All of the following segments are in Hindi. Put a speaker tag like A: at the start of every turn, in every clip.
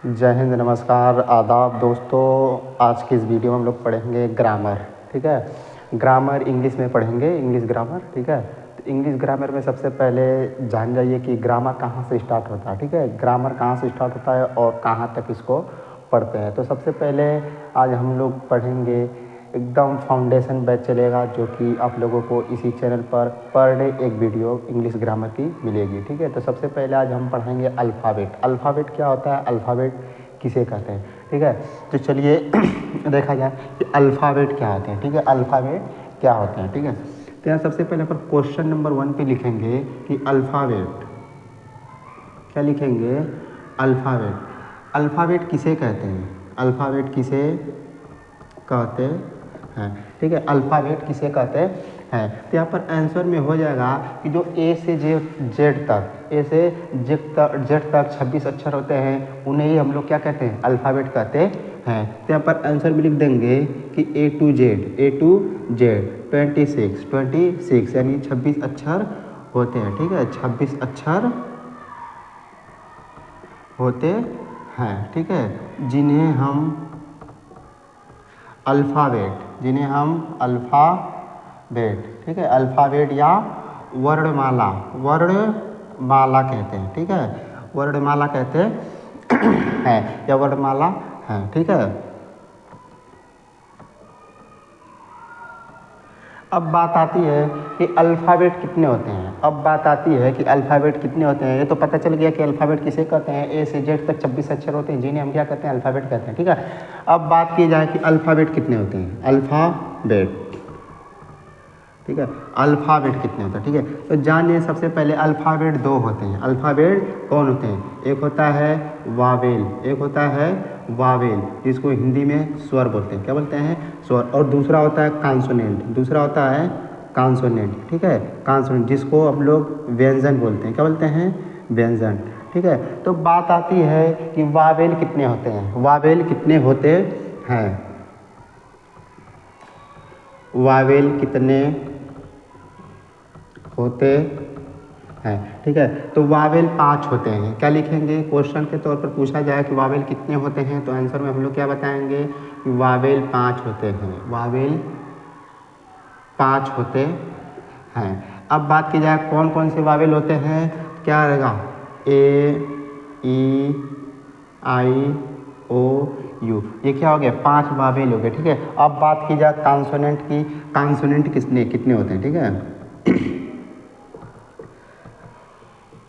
A: जय हिंद, नमस्कार, आदाब दोस्तों। आज की इस वीडियो में हम लोग पढ़ेंगे ग्रामर। ठीक है, ग्रामर इंग्लिश में पढ़ेंगे, इंग्लिश ग्रामर। ठीक है, तो इंग्लिश ग्रामर में सबसे पहले जान जाइए कि ग्रामर कहाँ से स्टार्ट होता है। ठीक है, ग्रामर कहाँ से स्टार्ट होता है और कहाँ तक इसको पढ़ते हैं। तो सबसे पहले आज हम लोग पढ़ेंगे, एकदम फाउंडेशन बैच चलेगा जो कि आप लोगों को इसी चैनल पर डे एक वीडियो इंग्लिश ग्रामर की मिलेगी। ठीक है, तो सबसे पहले आज हम पढ़ेंगे अल्फ़ाबेट। अल्फ़ाबेट क्या होता है, अल्फ़ाबेट किसे कहते हैं। ठीक है, तो चलिए देखा जाए कि अल्फ़ाबेट क्या होते हैं। ठीक है, अल्फ़ाबेट क्या होते हैं। ठीक है, तो यहाँ सबसे पहले पर क्वेश्चन नंबर 1 पे लिखेंगे कि अल्फ़ाबेट क्या लिखेंगे, अल्फ़ाबेट। अल्फ़ाबेट किसे कहते हैं, अल्फ़ाबेट किसे कहते हैं। ठीक है, अल्फ़ाबेट किसे कहते हैं। तो यहाँ पर आंसर में हो जाएगा कि जो ए से जेड तक, ए से जेड तक 26 अक्षर होते हैं, उन्हें ही हम लोग क्या कहते हैं, अल्फ़ाबेट कहते हैं। तो यहाँ पर आंसर में लिख देंगे कि ए टू जेड 26 यानी 26 अक्षर होते हैं। ठीक है, 26 अक्षर होते हैं। ठीक है, जिन्हें हम अल्फ़ाबेट, ठीक है, अल्फ़ाबेट या वर्णमाला कहते हैं। ठीक है, वर्णमाला कहते हैं या वर्णमाला है। ठीक है, अब बात आती है कि अल्फ़ाबेट कितने होते हैं। ये तो पता चल गया कि अल्फ़ाबेट किसे कहते हैं, ए से जेड तक 26 अक्षर होते हैं, जिन्हें हम क्या कहते हैं, अल्फ़ाबेट कहते हैं। ठीक है, अब बात की जाए कि अल्फ़ाबेट कितने होते हैं, अल्फ़ाबेट। ठीक है, अल्फ़ाबेट कितने होते हैं। ठीक है, तो जानिए सबसे पहले अल्फ़ाबेट 2 होते हैं। अल्फ़ाबेट कौन होते हैं, एक होता है वावेल, जिसको हिंदी में स्वर बोलते हैं। क्या बोलते हैं, स्वर। और दूसरा होता है कॉन्सोनेंट। ठीक है, कॉन्सोनेंट, जिसको हम लोग व्यंजन बोलते हैं। क्या बोलते हैं, व्यंजन। ठीक है, तो बात आती है कि वावेल कितने होते हैं, वावेल कितने होते हैं। ठीक है, तो वावेल 5 होते हैं। क्या लिखेंगे, क्वेश्चन के तौर पर पूछा जाए कि वावेल कितने होते हैं, तो आंसर में हम लोग क्या बताएंगे कि वावेल 5 होते हैं। अब बात की जाए कौन कौन से वावेल होते हैं, क्या रहेगा, ए ई आई ओ यू, ये क्या हो गया, 5 वावेल हो गए। ठीक है, अब बात की जाए कॉन्सोनेंट की, कॉन्सोनेंट कितने होते हैं। ठीक है,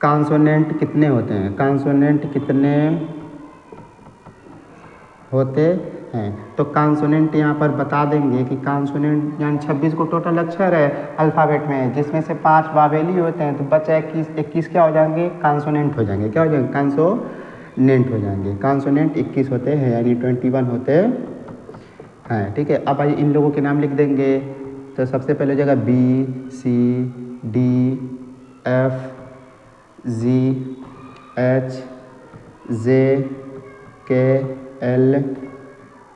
A: कॉन्सोनेंट कितने होते हैं, तो कॉन्सोनेंट यहाँ पर बता देंगे कि कॉन्सोनेंट यानी 26 को टोटल अक्षर है अल्फ़ाबेट में, जिसमें से 5 वावेल ही होते हैं, तो बचा 21 क्या हो जाएंगे, कॉन्सोनेंट हो जाएंगे। क्या हो जाएंगे, कॉन्सोनेंट 21 होते हैं, यानी 21 होते हैं। ठीक है, अब आइए इन लोगों के नाम लिख देंगे। तो सबसे पहले हो जाएगा BCDEF GHJKL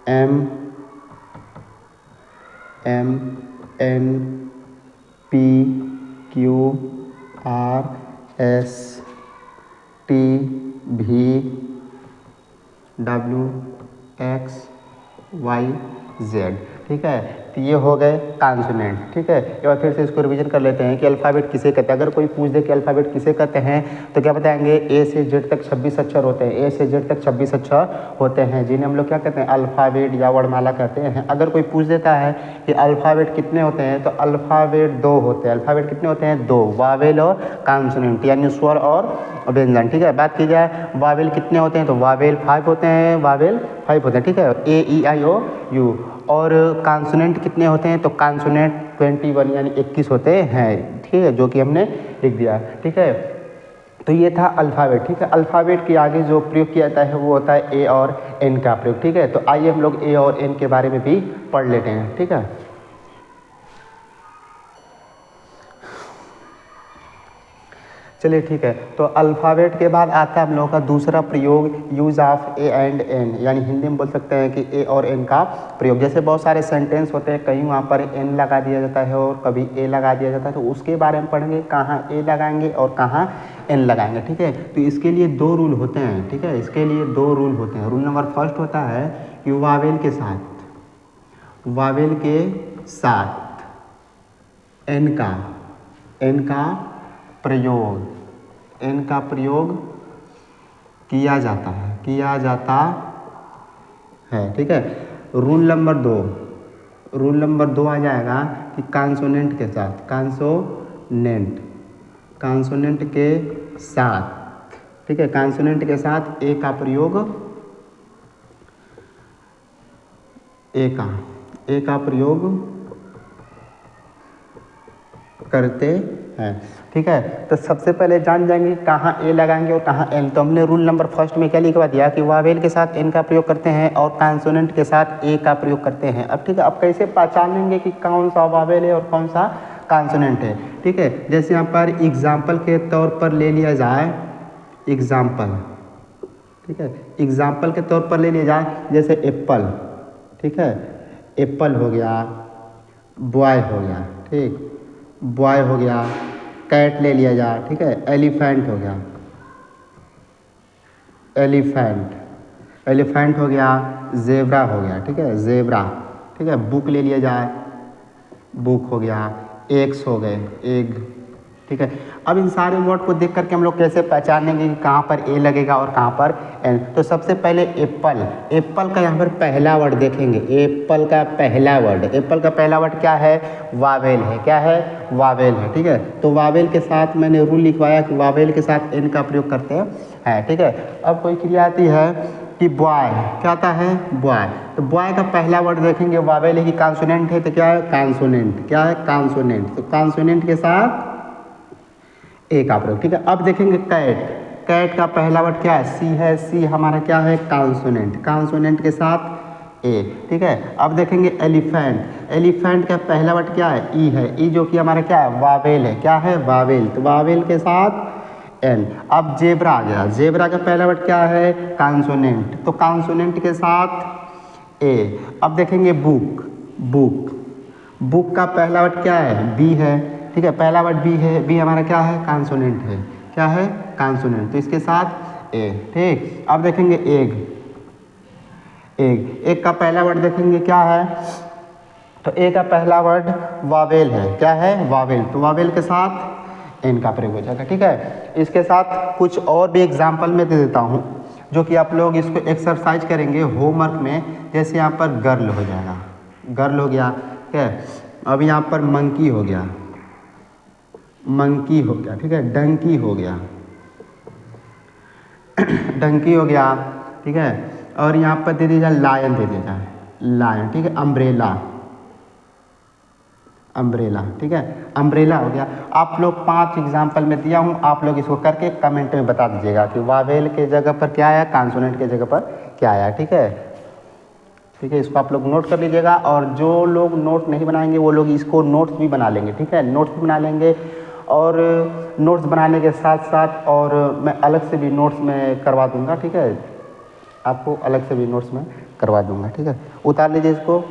A: MNPQRSTVWXYZ। ठीक है, तो ये हो गए कॉन्सोनेंट। ठीक है, एक बार फिर से इसको रिवीजन कर लेते हैं कि अल्फ़ाबेट किसे कहते हैं। अगर कोई पूछ दे कि अल्फ़ाबेट किसे कहते हैं, तो क्या बताएंगे, ए से जेड तक 26 अक्षर होते हैं, जिन्हें हम लोग क्या कहते हैं, अल्फ़ाबेट या वर्णमाला कहते हैं। अगर कोई पूछ देता है कि अल्फ़ाबेट कितने होते हैं, तो अल्फ़ाबेट 2 होते हैं। अल्फ़ाबेट कितने होते हैं, 2, वावेल और कॉन्सोनेंट, यानी स्वर और व्यंजन। ठीक है, बात की जाए वावेल कितने होते हैं, तो वावेल 5 होते हैं। ठीक है, ए ई आई ओ यू। और कॉन्सोनेंट कितने होते हैं, तो कॉन्सोनेंट 21 यानी 21 होते हैं। ठीक है, जो कि हमने लिख दिया। ठीक है, तो ये था अल्फ़ाबेट। ठीक है, अल्फ़ाबेट के आगे जो प्रयोग किया जाता है वो होता है ए और एन का प्रयोग। ठीक है, तो आइए हम लोग ए और एन के बारे में भी पढ़ लेते हैं। ठीक है, चलिए ठीक है, तो अल्फ़ाबेट के बाद आता है हम लोगों का दूसरा प्रयोग, use of a and an, यानी हिंदी में बोल सकते हैं कि ए और एन का प्रयोग। जैसे बहुत सारे सेंटेंस होते हैं, कहीं वहाँ पर एन लगा दिया जाता है और कभी ए लगा दिया जाता है, तो उसके बारे में पढ़ेंगे, कहाँ ए लगाएंगे और कहाँ एन लगाएंगे, ठीक है। तो इसके लिए 2 रूल होते हैं, ठीक है, इसके लिए 2 रूल होते हैं। रूल नंबर फर्स्ट होता है कि वावेल के साथ एन का प्रयोग किया जाता है, ठीक है। रूल नंबर 2 आ जाएगा कि कॉन्सोनेंट के साथ, ठीक है, कॉन्सोनेंट के साथ ए का प्रयोग करते हैं, ठीक है। तो सबसे पहले जान जाएंगे कहाँ ए लगाएंगे और कहाँ एन। तो हमने रूल नंबर फर्स्ट में क्या लिखवा दिया कि वावेल के साथ एन का प्रयोग करते हैं और कॉन्सोनेंट के साथ ए का प्रयोग करते हैं। अब ठीक है, अब कैसे पहचानेंगे कि कौन सा वावेल है और कौन सा कॉन्सोनेंट है, ठीक है। जैसे यहाँ पर एग्जाम्पल के तौर पर ले लिया जाए, ठीक है, एग्जाम्पल के तौर पर ले लिया जाए, जैसे एप्पल, ठीक है, एप्पल हो गया, बॉय हो गया, ठीक, बॉय हो गया, कैट ले लिया जाए, ठीक है, एलिफेंट हो गया, एलिफेंट हो गया, जेब्रा हो गया, ठीक है, जेब्रा, ठीक है। बुक ले लिया जाए, बुक हो गया, एग्स हो गए, एग, ठीक है। अब इन सारे वर्ड को देख करके हम लोग कैसे पहचानेंगे कि कहाँ पर ए लगेगा और कहाँ पर एन। तो सबसे पहले एप्पल का यहाँ पर पहला वर्ड देखेंगे। एप्पल का पहला वर्ड क्या है? वावेल है। क्या है? वावेल है, ठीक है। तो वावेल के साथ मैंने रूल लिखवाया कि वावेल के साथ एन का प्रयोग करते हैं, ठीक है। अब कोई क्रिया आती है कि बॉय, क्या आता है? बॉय। तो बॉय का पहला वर्ड देखेंगे, वावेल है कि कॉन्सोनेंट है, तो क्या है? कॉन्सोनेंट। क्या है? कॉन्सोनेंट। तो कॉन्सोनेंट के साथ ए का प्रयोग, ठीक है। अब देखेंगे कैट का पहला वर्ड क्या है? सी है। सी हमारा क्या है? कॉन्सोनेंट के साथ ए, ठीक है। अब देखेंगे एलिफेंट का पहला वर्ड क्या है? ई है। ई जो कि हमारा क्या है? वावेल है। क्या है? वावेल। तो वावेल के साथ एन। अब जेब्रा आ गया। जेब्रा का पहला वर्ड क्या है? कॉन्सोनेंट। तो कॉन्सोनेंट के साथ ए। अब देखेंगे बुक का पहला वर्ड क्या है? बी है, ठीक है। पहला वर्ड बी है। बी हमारा क्या है? कॉन्सोनेंट है। क्या है? कॉन्सोनेंट। तो इसके साथ ए, ठीक। अब देखेंगे एग का पहला वर्ड देखेंगे क्या है? तो ए का पहला वर्ड वावेल है। क्या है? वावेल। तो वावेल के साथ एन का प्रयोग हो जाएगा, ठीक है। इसके साथ कुछ और भी एग्जाम्पल में दे देता हूँ, जो कि आप लोग इसको एक्सरसाइज करेंगे होमवर्क में। जैसे यहाँ पर गर्ल हो जाएगा, गर्ल हो गया, ठीक है। अब यहाँ पर मंकी हो गया, ठीक है। डंकी हो गया, ठीक है। और यहाँ पर दे दिया जाए लायन, लायन, ठीक है। अम्ब्रेला, ठीक है। अम्ब्रेला हो गया। आप लोग 5 एग्जाम्पल में दिया हूँ, आप लोग इसको करके कमेंट में बता दीजिएगा कि वावेल के जगह पर क्या आया, कॉन्सोनेंट के जगह पर क्या आया, ठीक है। इसको आप लोग नोट कर लीजिएगा। और जो लोग नोट नहीं बनाएंगे वो लोग इसको नोट्स भी बना लेंगे, ठीक है। नोट्स भी बना लेंगे, और नोट्स बनाने के साथ साथ और मैं अलग से भी नोट्स में करवा दूंगा, ठीक है। आपको अलग से भी नोट्स में करवा दूंगा, ठीक है। उतार लीजिए इसको।